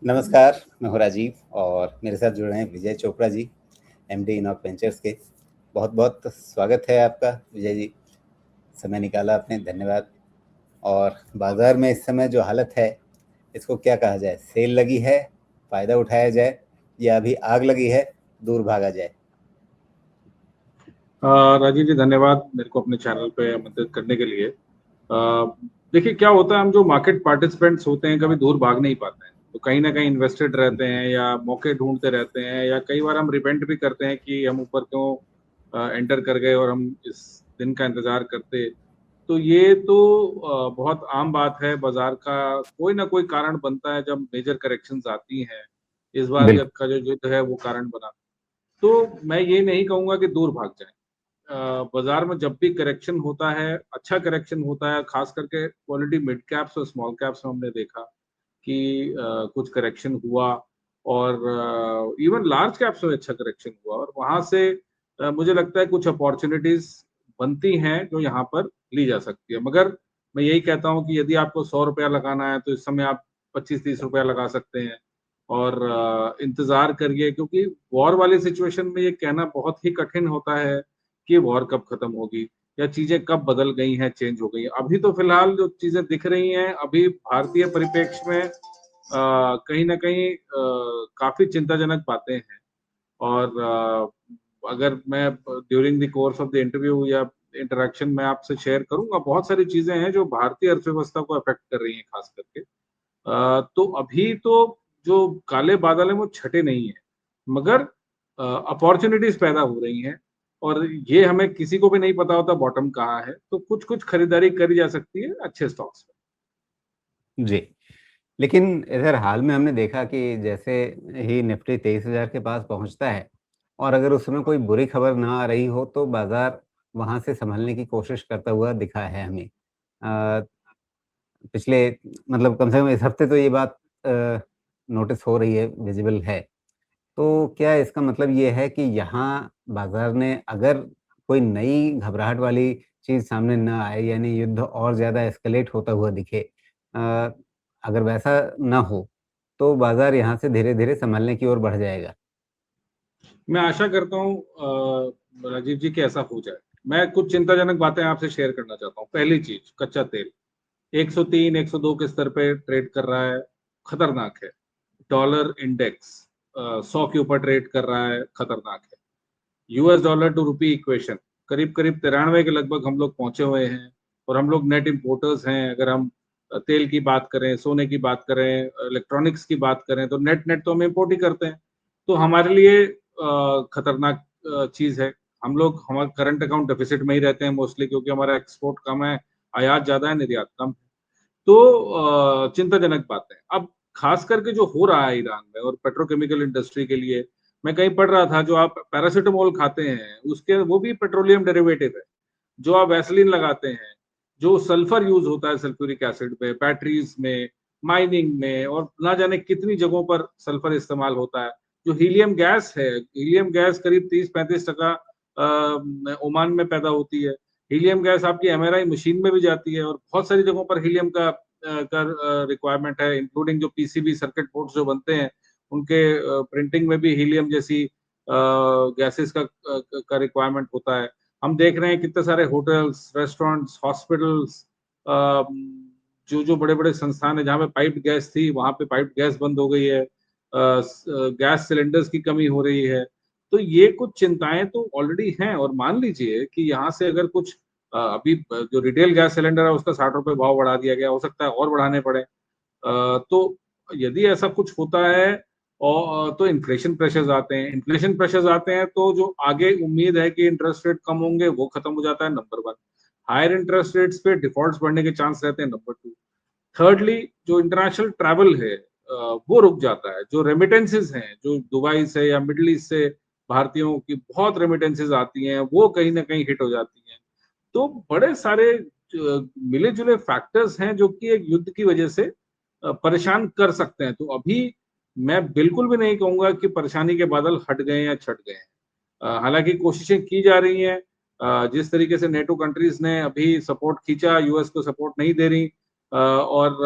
नमस्कार, मैं हूँ राजीव और मेरे साथ जुड़ रहे हैं विजय Chopra ji, MD Enoch ventures के। बहुत-बहुत स्वागत है आपका विजय जी, समय निकाला आपने, धन्यवाद। और बाज़ार में इस समय जो हालत है, इसको क्या कहा जाए? सेल लगी है, फ़ायदा उठाया जाए या अभी आग लगी है, दूर भागा जाए? राजीव जी धन्यवाद मेरे को अपने चैनल पे आमंत्रित करने के लिए। देखिए क्या होता है, हम जो मार्केट पार्टिसिपेंट्स होते हैं कभी दूर भाग नहीं पाते हैं, तो कहीं ना कहीं इन्वेस्टेड रहते हैं या मौके ढूंढते रहते हैं, या कई बार हम रिपेंट भी करते हैं कि हम ऊपर क्यों एंटर कर गए और हम इस दिन का इंतजार करते। तो ये तो बहुत आम बात है, बाजार का कोई ना कोई कारण बनता है जब मेजर करेक्शंस आती हैं। इस बार बिल्कुल। का जो युद्ध है वो कारण बना। तो मैं ये नहीं कहूंगा कि दूर भाग जाए। बाजार में जब भी करेक्शन होता है, अच्छा करेक्शन होता है, खास करके क्वालिटी मिड कैप्स और स्मॉल कैप्स में हमने देखा कि कुछ करेक्शन हुआ, और इवन लार्ज कैप्स में अच्छा करेक्शन हुआ, और वहां से मुझे लगता है कुछ अपॉर्चुनिटीज बनती हैं जो यहाँ पर ली जा सकती है। मगर मैं यही कहता हूँ कि यदि आपको 100 रुपया लगाना है तो इस समय आप 25-30 रुपया लगा सकते हैं, और इंतजार करिए, क्योंकि वॉर वाली सिचुएशन में ये कहना बहुत ही कठिन होता है कि वॉर कब खत्म होगी या चीजें कब बदल गई हैं, चेंज हो गई हैं। अभी तो फिलहाल जो चीजें दिख रही हैं अभी भारतीय परिप्रेक्ष्य में कहीं ना कहीं काफी चिंताजनक बातें हैं। और अगर मैं during the course of the interview या इंटरेक्शन में आपसे शेयर करूंगा, बहुत सारी चीजें हैं जो भारतीय अर्थव्यवस्था को अफेक्ट कर रही हैं खास करके। तो अभी तो जो काले बादल हैं वो छटे नहीं है, मगर अपॉर्चुनिटीज पैदा हो रही हैं, और ये हमें किसी को भी नहीं पता होता बॉटम कहाँ है, तो कुछ कुछ खरीदारी करी जा सकती है अच्छे स्टॉक्स में। जी, लेकिन इधर हाल में हमने देखा कि जैसे ही निफ्टी 23,000 के पास पहुँचता है और अगर उस समय कोई बुरी खबर ना आ रही हो, तो बाज़ार वहाँ से सँभलने की कोशिश करता हुआ दिखा है हमें। अ, पिछले मतलब कम से कम इस हफ्ते तो ये बात नोटिस हो रही है, विज़िबल है। तो क्या इसका मतलब ये है कि यहाँ बाज़ार ने अगर कोई नई घबराहट वाली चीज़ सामने ना आए यानी युद्ध और ज़्यादा एस्केलेट होता हुआ दिखे अगर वैसा ना हो, तो बाज़ार यहाँ से धीरे-धीरे सँभलने की ओर बढ़ जाएगा? मैं आशा करता हूँ राजीव जी कि ऐसा हो जाए। मैं कुछ चिंताजनक बातें आपसे शेयर करना चाहता हूँ। पहली चीज, कच्चा तेल 103 102 के स्तर पे ट्रेड कर रहा है, खतरनाक है। डॉलर इंडेक्स 100 के ऊपर ट्रेड कर रहा है, खतरनाक है। US dollar to rupee equation करीब करीब 93 के लगभग हम लोग पहुंचे हुए हैं, और हम लोग नेट इंपोर्टर्स हैं। अगर हम तेल की बात करें, सोने की बात करें, इलेक्ट्रॉनिक्स की बात करें, तो नेट नेट तो हम इम्पोर्ट ही करते हैं। तो हमारे लिए खतरनाक चीज है। हम लोग हमारे करंट अकाउंट डेफिसिट में ही रहते हैं मोस्टली, क्योंकि हमारा एक्सपोर्ट कम है, आयात ज्यादा है, निर्यात कम है। तो चिंताजनक बात है। अब खास करके जो हो रहा है ईरान में और पेट्रोकेमिकल इंडस्ट्री के लिए, मैं कहीं पढ़ रहा था, जो आप पैरासिटामोल खाते हैं उसके वो भी पेट्रोलियम डेरिवेटिव है। जो आप वैसलीन लगाते हैं, जो सल्फर यूज होता है सल्फ्यूरिक एसिड में, बैटरीज में, माइनिंग में, और ना जाने कितनी जगहों पर सल्फर इस्तेमाल होता है। जो हीलियम गैस है, हीलियम गैस करीब 30-35% ओमान में पैदा होती है। हीलियम गैस आपकी एमआरआई मशीन में भी जाती है, और बहुत सारी जगहों पर हीलियम का रिक्वायरमेंट है, इंक्लूडिंग जो पीसीबी सर्किट बोर्ड्स जो बनते हैं उनके प्रिंटिंग में भी हीलियम जैसी गैसेस का रिक्वायरमेंट होता है। हम देख रहे हैं कितने सारे होटल्स, रेस्टोरेंट्स, हॉस्पिटल्स, जो जो बड़े बड़े संस्थान है जहाँ पे पाइप्ड गैस थी वहां पे पाइप्ड गैस बंद हो गई है। गैस सिलेंडर्स की कमी हो रही है। तो ये कुछ चिंताएं तो ऑलरेडी हैं, और मान लीजिए कि यहाँ से अगर कुछ अभी जो रिटेल गैस सिलेंडर है उसका 60 रुपए भाव बढ़ा दिया गया, हो सकता है और बढ़ाने पड़े। तो यदि ऐसा कुछ होता है, और तो इन्फ्लेशन प्रेशर्स आते हैं। इन्फ्लेशन प्रेशर्स आते हैं तो जो आगे उम्मीद है कि इंटरेस्ट रेट कम होंगे वो खत्म हो जाता है, number one. Higher interest rates पे डिफॉल्ट्स बढ़ने के चांस रहते हैं, नंबर टू। थर्डली, जो इंटरनेशनल ट्रैवल है वो रुक जाता है। जो रेमिटेंसेज हैं, जो दुबई से या मिडिल ईस्ट से भारतीयों की बहुत रेमिटेंसेज आती हैं, वो कहीं ना कहीं हिट हो जाती हैं। तो बड़े सारे मिले जुले फैक्टर्स हैं जो कि एक युद्ध की वजह से परेशान कर सकते हैं। तो अभी मैं बिल्कुल भी नहीं कहूंगा कि परेशानी के बादल हट गए या छट गए हैं। हालांकि कोशिशें की जा रही हैं। जिस तरीके से नेटो कंट्रीज ने अभी सपोर्ट खींचा, यूएस को सपोर्ट नहीं दे रही, और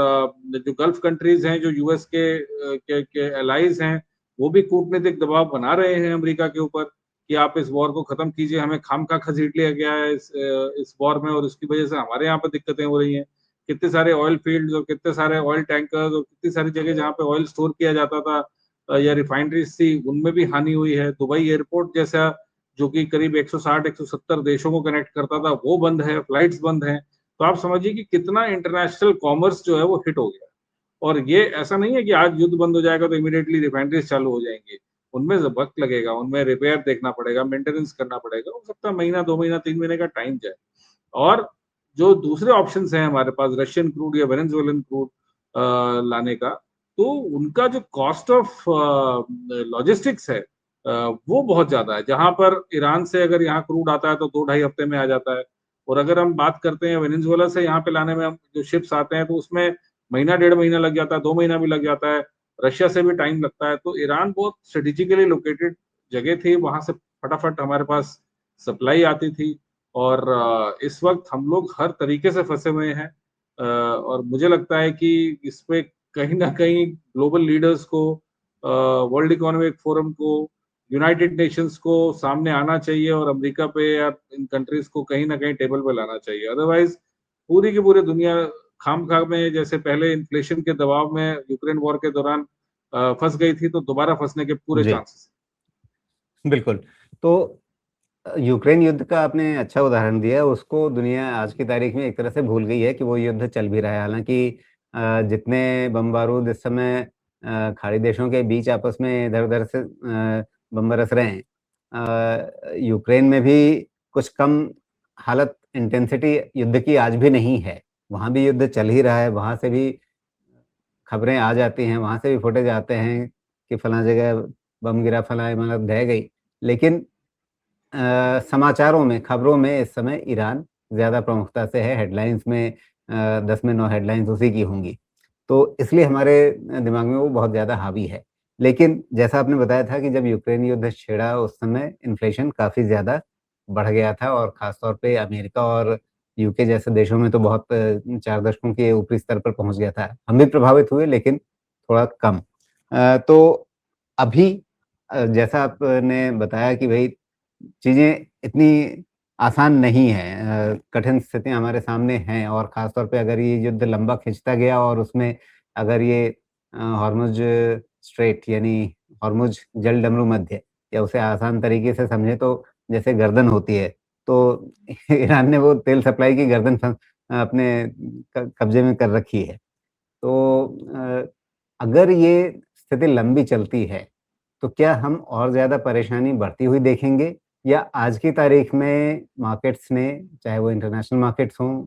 जो गल्फ कंट्रीज हैं, जो यूएस के एलाइज हैं, वो भी कूटनीतिक दबाव बना रहे हैं अमेरिका के ऊपर कि आप इस वॉर को खत्म कीजिए, हमें खामखा घसीट लिया गया है इस वॉर में, और उसकी वजह से हमारे यहाँ पर दिक्कतें हो रही हैं। कितने सारे ऑयल फील्ड्स और कितने सारे ऑयल टैंकर्स और कितनी सारी जगह जहाँ पे ऑयल स्टोर किया जाता था या रिफाइनरीज थी, उनमें भी हानि हुई है। दुबई एयरपोर्ट जैसा, जो कि करीब 160-170 देशों को कनेक्ट करता था, वो बंद है, फ्लाइट्स बंद हैं। तो आप समझिए कि कितना इंटरनेशनल कॉमर्स जो है वो हिट हो गया। और ये ऐसा नहीं है कि आज युद्ध बंद हो जाएगा तो इमीडिएटली रिफाइनरीज चालू हो जाएंगी। उनमें वक्त लगेगा, उनमें रिपेयर देखना पड़ेगा, मेंटेनेंस करना पड़ेगा, हो सकता है महीना, 2 महीना, 3 महीने का टाइम जाए। और जो दूसरे ऑप्शंस हैं हमारे पास, रशियन क्रूड या वेनेजुएलन क्रूड लाने का, तो उनका जो कॉस्ट ऑफ लॉजिस्टिक्स है वो बहुत ज्यादा है। जहां पर ईरान से अगर यहाँ क्रूड आता है तो 2-2.5 हफ्ते में आ जाता है, और अगर हम बात करते हैं वेनेजुएला से यहाँ पे लाने में, हम जो शिप्स आते हैं तो उसमें महीना, 1.5 महीना लग जाता है, 2 महीना भी लग जाता है। रशिया से भी टाइम लगता है। तो ईरान बहुत स्ट्रेटेजिकली लोकेटेड जगह थी, वहां से फटाफट हमारे पास सप्लाई आती थी। और इस वक्त हम लोग हर तरीके से फंसे हुए हैं। और मुझे लगता है कि इस पे कहीं ना कहीं ग्लोबल लीडर्स को, वर्ल्ड इकोनॉमिक फोरम को, यूनाइटेड नेशंस को सामने आना चाहिए, और अमेरिका पे या इन कंट्रीज को कहीं ना कहीं टेबल पे लाना चाहिए। अदरवाइज पूरी की पूरी दुनिया खाम खा में, जैसे पहले इन्फ्लेशन के दबाव में यूक्रेन वॉर के दौरान फंस गई थी, तो दोबारा फंसने के पूरे जी, चांसेस। बिल्कुल। तो यूक्रेन युद्ध का आपने अच्छा उदाहरण दिया। उसको दुनिया आज की तारीख में एक तरह से भूल गई है कि वो युद्ध चल भी रहा है। हालाँकि जितने बम बारूद इस समय खाड़ी देशों के बीच आपस में इधर-उधर से बम बरस रहे हैं, यूक्रेन में भी कुछ कम हालत इंटेंसिटी युद्ध की आज भी नहीं है। वहाँ भी युद्ध चल ही रहा है, वहाँ से भी खबरें आ जाती हैं, वहाँ से भी फुटेज आते हैं कि फलाँ जगह बम गिरा, फलाँ इमारत ढह गई। लेकिन समाचारों में, खबरों में इस समय ईरान ज़्यादा प्रमुखता से है। हेडलाइंस में 10 में 9 हेडलाइंस उसी की होंगी। तो इसलिए हमारे दिमाग में वो बहुत ज़्यादा हावी है। लेकिन जैसा आपने बताया था कि जब यूक्रेन युद्ध छिड़ा, उस समय इन्फ्लेशन काफ़ी ज़्यादा बढ़ गया था, और ख़ास तौर पे अमेरिका और यूके जैसे देशों में तो बहुत 4 दशकों के ऊपरी स्तर पर पहुँच गया था। हम भी प्रभावित हुए, लेकिन थोड़ा कम। तो अभी जैसा आपने बताया कि भई चीज़ें इतनी आसान नहीं हैं, कठिन स्थितियाँ हमारे सामने हैं, और ख़ास तौर पे अगर ये युद्ध लंबा खिंचता गया और उसमें अगर ये हॉर्मुज़ स्ट्रेट, यानी हॉर्मुज़ जलडमरू मध्य, या उसे आसान तरीके से समझें तो जैसे गर्दन होती है, तो ईरान ने वो तेल सप्लाई की गर्दन अपने कब्ज़े में कर रखी है। तो अगर ये स्थिति लंबी चलती है, तो क्या हम और ज़्यादा परेशानी बढ़ती हुई देखेंगे, या आज की तारीख में मार्केट्स ने, चाहे वो इंटरनेशनल मार्केट्स हों,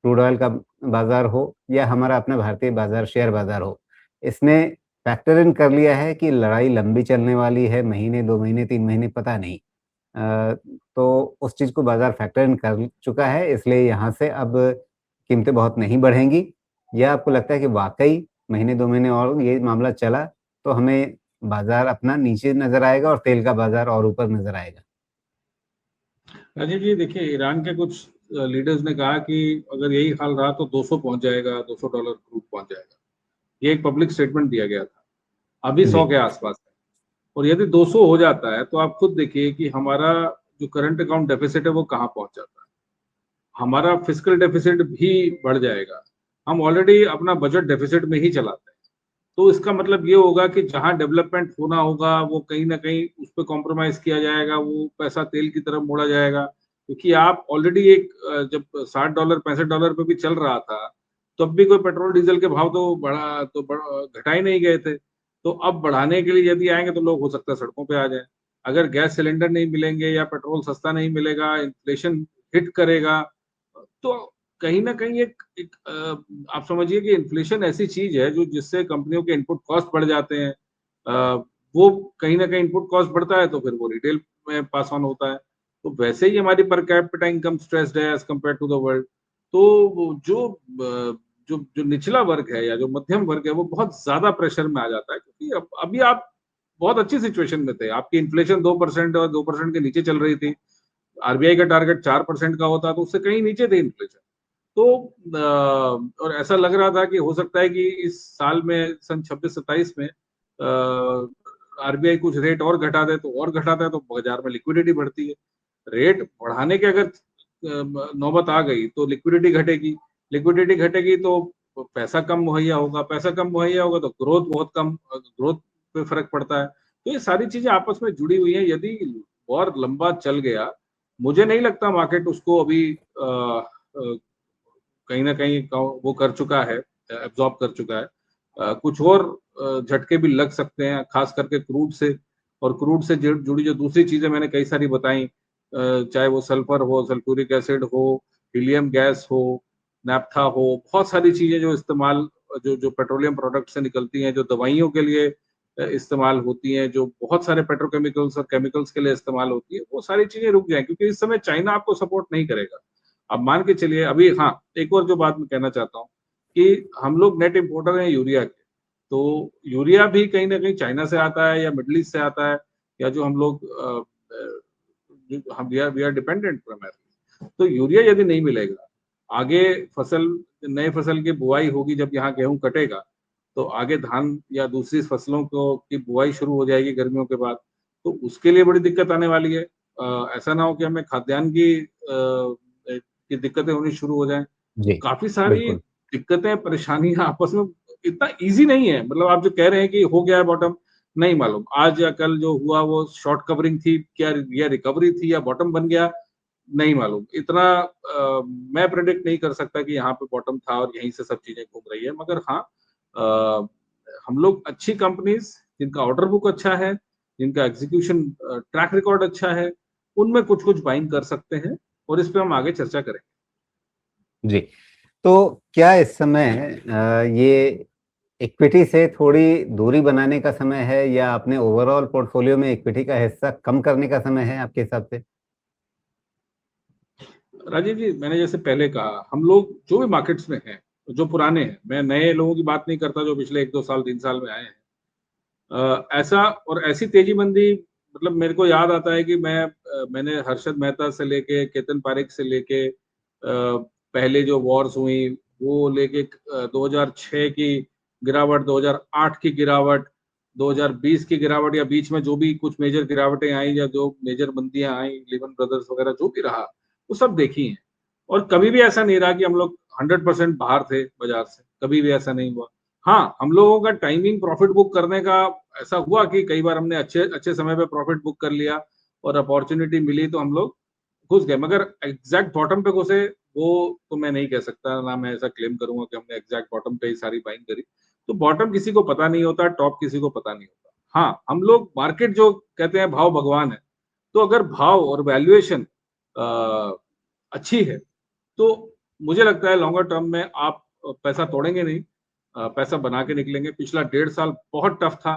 क्रूड ऑयल का बाज़ार हो, या हमारा अपना भारतीय बाज़ार, शेयर बाज़ार हो, इसने फैक्टर इन कर लिया है कि लड़ाई लंबी चलने वाली है, महीने, 2 महीने, 3 महीने, पता नहीं। अ, तो उस चीज़ को बाज़ार फैक्टर इन कर चुका है, इसलिए यहाँ से अब कीमतें बहुत नहीं बढ़ेंगी, या आपको लगता है कि वाक़ई महीने 2 महीने और ये मामला चला, तो हमें बाज़ार अपना नीचे नज़र आएगा और तेल का बाज़ार और ऊपर नज़र आएगा? राजीव जी, देखिए, ईरान के कुछ लीडर्स ने कहा कि अगर यही हाल रहा तो 200 पहुंच जाएगा, $200 क्रूड पहुंच जाएगा। ये एक पब्लिक स्टेटमेंट दिया गया था। अभी 100 जी, के आसपास है। और यदि 200 हो जाता है तो आप खुद देखिए कि हमारा जो करंट अकाउंट डेफिसिट है वो कहाँ पहुंच जाता है। हमारा फिस्कल डेफिसिट भी बढ़ जाएगा। हम ऑलरेडी अपना बजट डेफिसिट में ही चलाते हैं। तो इसका मतलब ये होगा कि जहाँ डेवलपमेंट होना होगा वो कहीं ना कहीं उस पर कॉम्प्रोमाइज किया जाएगा, वो पैसा तेल की तरफ मोड़ा जाएगा। क्योंकि आप ऑलरेडी एक जब $60 $65 पे भी चल रहा था, तब भी कोई पेट्रोल डीजल के भाव तो घटाए नहीं गए थे। तो अब बढ़ाने के लिए यदि आएंगे तो लोग हो सकता है सड़कों पे आ जाए। अगर गैस सिलेंडर नहीं मिलेंगे या पेट्रोल सस्ता नहीं मिलेगा, इन्फ्लेशन हिट करेगा, तो कहीं न कहीं एक आप समझिए कि इन्फ्लेशन ऐसी चीज़ है जो जिससे कंपनियों के इनपुट कॉस्ट बढ़ जाते हैं। वो कहीं न कहीं इनपुट कॉस्ट बढ़ता है तो फिर वो रिटेल में पास ऑन होता है। तो वैसे ही हमारी पर कैपिटा इनकम स्ट्रेस्ड है as compared to the world. तो वो जो निचला वर्ग है या जो मध्यम वर्ग है वो बहुत ज़्यादा प्रेशर में आ जाता है, क्योंकि अब अभी आप बहुत अच्छी सिचुएशन में थे। आपकी इन्फ्लेशन 2% और 2% के नीचे चल रही थी। आरबीआई का टारगेट 4% का होता तो उससे कहीं नीचे थे इन्फ्लेशन। तो और ऐसा लग रहा था कि हो सकता है कि इस साल में सन 26-27 में आरबीआई कुछ रेट और घटा दे, तो और घटाता है तो बाजार में लिक्विडिटी बढ़ती है। रेट बढ़ाने के अगर नौबत आ गई तो लिक्विडिटी घटेगी, लिक्विडिटी घटेगी तो पैसा कम मुहैया होगा, पैसा कम मुहैया होगा तो ग्रोथ बहुत कम, ग्रोथ पे फर्क पड़ता है। तो ये सारी चीजें आपस में जुड़ी हुई हैं। यदि और लंबा चल गया, मुझे नहीं लगता मार्केट उसको अभी कहीं ना कहीं वो कर चुका है, एब्जॉर्ब कर चुका है। कुछ और झटके भी लग सकते हैं, खास करके क्रूड से, और क्रूड से जुड़ी जो दूसरी चीजें मैंने कई सारी बताई, चाहे वो सल्फर हो, सल्फ्यूरिक एसिड हो, हीलियम गैस हो, नैप्था हो, बहुत सारी चीजें जो इस्तेमाल, जो जो पेट्रोलियम प्रोडक्ट से निकलती हैं, जो दवाइयों के लिए इस्तेमाल होती हैं, जो बहुत सारे पेट्रोकेमिकल्स और केमिकल्स के लिए इस्तेमाल होती है, वो सारी चीजें रुक जाएं, क्योंकि इस समय चाइना आपको सपोर्ट नहीं करेगा। अब मान के चलिए अभी, हाँ, एक और जो बात मैं कहना चाहता हूँ कि हम लोग नेट इंपोर्टर हैं यूरिया के, तो यूरिया भी कहीं ना कहीं चाइना से आता है या मिडल ईस्ट से आता है, या जो हम लोग हम वी आर डिपेंडेंट प्राइमरली। तो यूरिया यदि नहीं मिलेगा, आगे फसल, नए फसल की बुआई होगी, जब यहाँ गेहूं कटेगा तो आगे धान या दूसरी फसलों को की बुआई शुरू हो जाएगी गर्मियों के बाद, तो उसके लिए बड़ी दिक्कत आने वाली है। ऐसा ना हो कि हमें खाद्यान्न की दिक्कतें होनी शुरू हो जाएं। तो जी, काफी सारी बिल्कुल। दिक्कतें, परेशानियां आपस में, इतना इजी नहीं है। मतलब आप जो कह रहे हैं कि हो गया है बॉटम, नहीं मालूम आज या कल जो हुआ वो शॉर्ट कवरिंग थी क्या, या रिकवरी थी, या बॉटम बन गया, नहीं मालूम। इतना मैं प्रेडिक्ट नहीं कर सकता कि यहाँ पे बॉटम था और यहीं से सब चीजें घूम रही है। मगर हाँ, अ, हम लोग अच्छी कंपनीज जिनका ऑर्डर बुक अच्छा है, जिनका एग्जीक्यूशन ट्रैक रिकॉर्ड अच्छा है, उनमें कुछ कुछ बाइंग कर सकते हैं, और इस पे हम आगे चर्चा करेंगे। जी, तो क्या इस समय ये इक्विटी से थोड़ी दूरी बनाने का समय है, या अपने ओवरऑल पोर्टफोलियो में इक्विटी का हिस्सा कम करने का समय है आपके हिसाब से? राजीव जी, मैंने जैसे पहले कहा, हम लोग जो भी मार्केट्स में हैं, जो पुराने हैं, मैं नए लोगों की बात नहीं करता जो पिछले 1-2 साल 3 साल में आए हैं, ऐसा और ऐसी तेजी मंदी, मतलब मेरे को याद आता है कि मैंने हर्षद मेहता से लेके केतन पारेख से लेके पहले जो वॉर्स हुई वो लेके 2006 की गिरावट, 2008 की गिरावट, 2020 की गिरावट, या बीच में जो भी कुछ मेजर गिरावटें आई या जो मेजर मंदियां आई, लिमन ब्रदर्स वगैरह जो भी रहा, वो सब देखी हैं। और कभी भी ऐसा नहीं रहा कि हम लोग 100% बाहर थे बाजार से, कभी भी ऐसा नहीं हुआ। हाँ, हम लोगों का टाइमिंग प्रॉफिट बुक करने का ऐसा हुआ कि कई बार हमने अच्छे अच्छे समय पे प्रॉफिट बुक कर लिया, और अपॉर्चुनिटी मिली तो हम लोग घुस गए। मगर एग्जैक्ट बॉटम पे घुसे, वो तो मैं नहीं कह सकता, ना मैं ऐसा क्लेम करूंगा कि हमने एग्जैक्ट बॉटम पे ही सारी बाइंग करी। तो बॉटम किसी को पता नहीं होता, टॉप किसी को पता नहीं होता। हाँ, हम लोग मार्केट जो कहते हैं भाव भगवान है, तो अगर भाव और वैल्यूएशन अच्छी है, तो मुझे लगता है लॉन्गर टर्म में आप पैसा तोड़ेंगे नहीं, पैसा बना के निकलेंगे। पिछला 1.5 साल बहुत टफ था।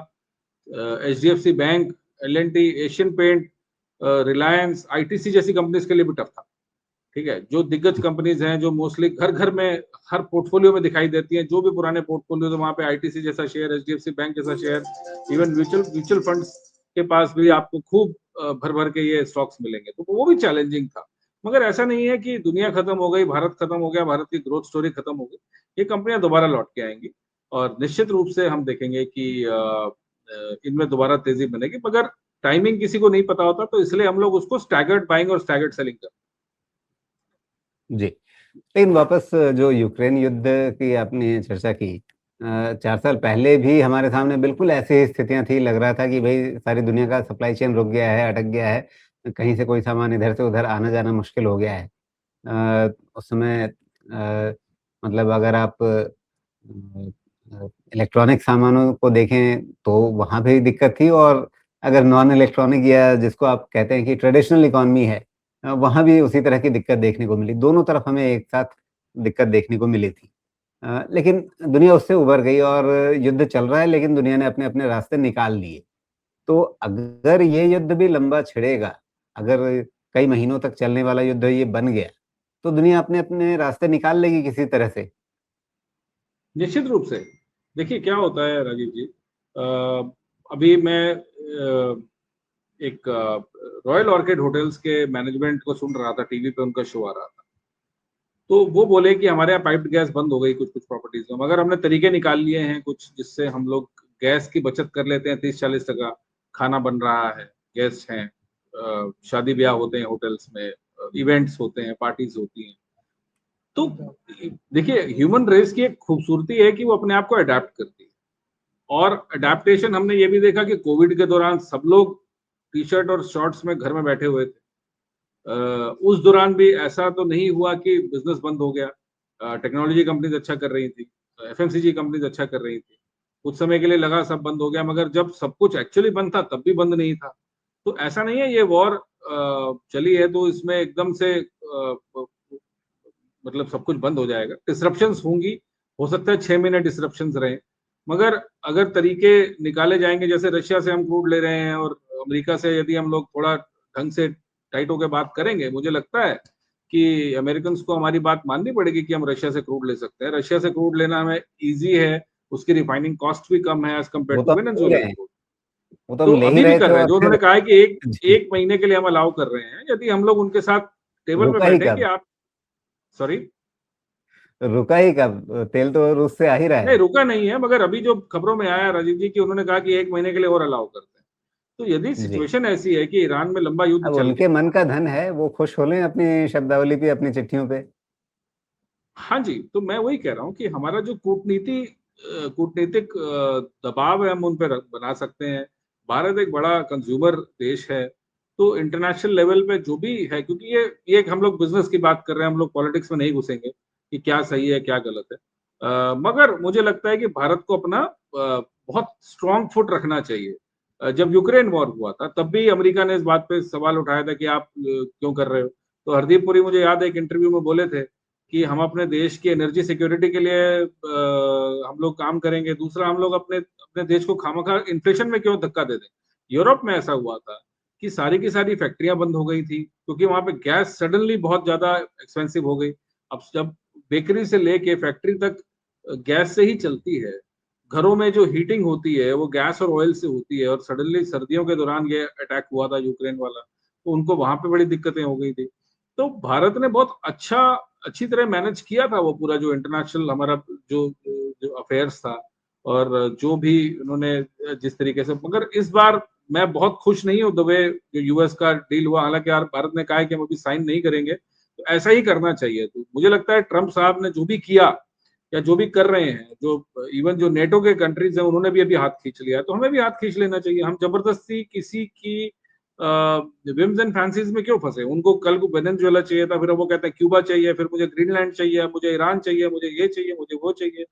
HDFC bank, L&T, Asian paint, Reliance, ITC जैसी कंपनीज के लिए भी टफ था। ठीक है, जो दिग्गज कंपनीज हैं, जो मोस्टली घर घर में, हर पोर्टफोलियो में दिखाई देती हैं, जो भी पुराने पोर्टफोलियो, तो वहां पे आईटीसी जैसा शेयर, एचडीएफसी बैंक जैसा share, even mutual mutual funds के पास भी आपको खूब भर भर के ये स्टॉक्स मिलेंगे, तो वो भी चैलेंजिंग था। मगर ऐसा नहीं है कि दुनिया खत्म हो गई, भारत खत्म हो गया, भारत की ग्रोथ स्टोरी खत्म हो गई। ये कंपनियां दोबारा लौट के आएंगी, और निश्चित रूप से हम देखेंगे कि इनमें दोबारा तेजी बनेगी। मगर टाइमिंग किसी को नहीं पता होता, तो इसलिए हम लोग उसको स्टैगर्ड बाइंग और स्टैगर्ड सेलिंग करते जी। लेकिन वापस जो यूक्रेन युद्ध की आपने चर्चा की, 4 साल पहले भी हमारे सामने बिल्कुल ऐसी ही स्थितियाँ थी, लग रहा था कि भई सारी दुनिया का सप्लाई चेन रुक गया है, अटक गया है, कहीं से कोई सामान इधर से उधर आना-जाना मुश्किल हो गया है। उस समय मतलब अगर आप इलेक्ट्रॉनिक सामानों को देखें तो वहाँ भी दिक्कत थी, और अगर नॉन इलेक्ट्रॉनिक या जिसको आप कहते हैं कि ट्रेडिशनल इकोनॉमी है, वहाँ भी उसी तरह की दिक्कत देखने को मिली। दोनों तरफ हमें एक साथ दिक्कत देखने को मिली थी। लेकिन दुनिया उससे उभर गई, और युद्ध चल रहा है, लेकिन दुनिया ने अपने-अपने रास्ते निकाल लिए। तो अगर ये युद्ध भी लंबा छिड़ेगा, अगर कई महीनों तक चलने वाला युद्ध ये बन गया, तो दुनिया अपने-अपने रास्ते निकाल लेगी किसी तरह से। हैं। निश्चित रूप से। देखिए क्या होता है राजीव जी, अभी मैं एक रॉयल ऑर्किड होटल्स के मैनेजमेंट को सुन रहा था, टीवी पे उनका शो आ रहा था। तो वो बोले कि हमारे यहाँ पाइप्ड गैस बंद हो गई कुछ कुछ प्रॉपर्टीज में, मगर हमने तरीके निकाल लिए हैं कुछ जिससे हम लोग गैस की बचत कर लेते हैं 30-40%। खाना बन रहा है, गेस्ट हैं, शादी ब्याह होते हैं होटल्स में, इवेंट्स होते हैं, पार्टीज होती हैं। तो देखिए, ह्यूमन रेस की एक खूबसूरती है कि वो अपने आप को अडेप्ट करती है। और अडेप्टेशन हमने ये भी देखा कि कोविड के दौरान सब लोग टी शर्ट और शॉर्ट्स में घर में बैठे हुए थे। उस दौरान भी ऐसा तो नहीं हुआ कि बिजनेस बंद हो गया। टेक्नोलॉजी कंपनीज अच्छा कर रही थी, एफएमसीजी कंपनीज अच्छा कर रही थी। कुछ समय के लिए लगा सब बंद हो गया, मगर जब सब कुछ एक्चुअली बंद था तब भी बंद नहीं था। तो ऐसा नहीं है ये वॉर चली है तो इसमें एकदम से मतलब सब कुछ बंद हो जाएगा। डिसरप्शंस होंगी, हो सकता है 6 महीने डिसरप्शंस रहे, मगर अगर तरीके निकाले जाएंगे, जैसे रशिया से हम क्रूड ले रहे हैं और अमेरिका से यदि हम लोग थोड़ा ढंग से टाइट होकर बात करेंगे, मुझे लगता है कि अमेरिकन को हमारी बात माननी पड़ेगी कि हम रशिया से क्रूड ले सकते हैं। रशिया से क्रूड लेना हमें ईजी है, उसकी रिफाइनिंग कॉस्ट भी कम है एज कम्पेयर वो टू तो हम ले ही वेनेजुएला रहे हैं, क्रूड। वो तो तो हम ले ही अभी भी रहे कर थे रहे हैं, और जो फिर उन्होंने कहा है कि एक जी, एक महीने के लिए हम अलाउ कर रहे हैं, यदि हम लोग उनके साथ टेबल पे रुका ही बैठे कि कब? आप, सॉरी, रुका ही कब? तेल तो रूस से आ ही रहा नहीं है। रुका नहीं है, मगर अभी जो खबरों में आया राजीव जी की उन्होंने कहा कि एक महीने के लिए और अलाउ करते हैं। तो यदि जी। सिचुएशन ऐसी है कि ईरान में लंबा युद्ध अब चल उनके गया, मन का धन है, वो खुश हो लें अपनी शब्दावली पे, अपनी चिट्ठियों पे। हाँ जी, तो मैं वही कह रहा हूँ कि हमारा जो कूटनीतिक दबाव है हम उन पे बना सकते हैं। भारत एक बड़ा कंज्यूमर देश है, तो इंटरनेशनल लेवल पे जो भी है, क्योंकि ये एक हम लोग बिजनेस की बात कर रहे हैं, हम लोग पॉलिटिक्स में नहीं घुसेंगे कि क्या सही है क्या गलत है। मगर मुझे लगता है कि भारत को अपना बहुत स्ट्रॉन्ग फुट रखना चाहिए। जब यूक्रेन वॉर हुआ था तब भी अमेरिका ने इस बात पे सवाल उठाया था कि आप क्यों कर रहे हो। तो हरदीप पुरी मुझे याद है एक इंटरव्यू में बोले थे कि हम अपने देश की एनर्जी सिक्योरिटी के लिए हम लोग काम करेंगे। दूसरा, हम लोग अपने अपने देश को खामखा इन्फ्लेशन में क्यों धक्का दे दें। यूरोप में ऐसा हुआ था कि सारी की सारी फैक्ट्रियां बंद हो गई थी क्योंकि वहां पे गैस सडनली बहुत ज्यादा एक्सपेंसिव हो गई। अब जब बेकरी से लेके फैक्ट्री तक गैस से ही चलती है, घरों में जो हीटिंग होती है वो गैस और ऑयल से होती है, और सडनली सर्दियों के दौरान ये अटैक हुआ था यूक्रेन वाला, तो उनको वहां पे बड़ी दिक्कतें हो गई थी। तो भारत ने बहुत अच्छी तरह मैनेज किया था वो पूरा जो इंटरनेशनल हमारा जो जो अफेयर्स था, और जो भी उन्होंने जिस तरीके से, मगर इस बार मैं बहुत खुश नहीं हूँ द वे जो यूएस का डील हुआ। हालांकि यार भारत ने कहा है कि हम अभी साइन नहीं करेंगे, तो ऐसा ही करना चाहिए। तो मुझे लगता है ट्रंप साहब ने जो भी किया या जो भी कर रहे हैं, जो इवन जो नेटो के कंट्रीज हैं उन्होंने भी अभी हाथ खींच लिया है, तो हमें भी हाथ खींच लेना चाहिए। हम जबरदस्ती किसी की विम्स एंड फैंसीज में क्यों फंसे। उनको कल को वेनेजुएला चाहिए था, फिर वो कहते हैं क्यूबा चाहिए, फिर मुझे ग्रीनलैंड चाहिए, मुझे ईरान चाहिए, मुझे ये चाहिए, मुझे वो चाहिए।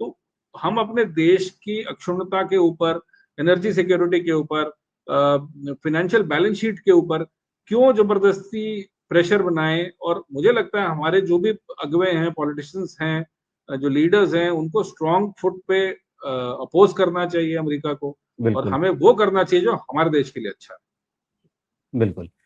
तो हम अपने देश की अक्षुण्णता के ऊपर, एनर्जी सिक्योरिटी के ऊपर, फाइनेंशियल बैलेंस शीट के ऊपर क्यों जबरदस्ती प्रेशर बनाएं। और मुझे लगता है हमारे जो भी अगुवे हैं, पॉलिटिशियंस हैं, जो लीडर्स हैं, उनको स्ट्रॉन्ग फुट पे अपोज करना चाहिए अमेरिका को, और बिल्कुल, हमें वो करना चाहिए जो हमारे देश के लिए अच्छा है। बिल्कुल।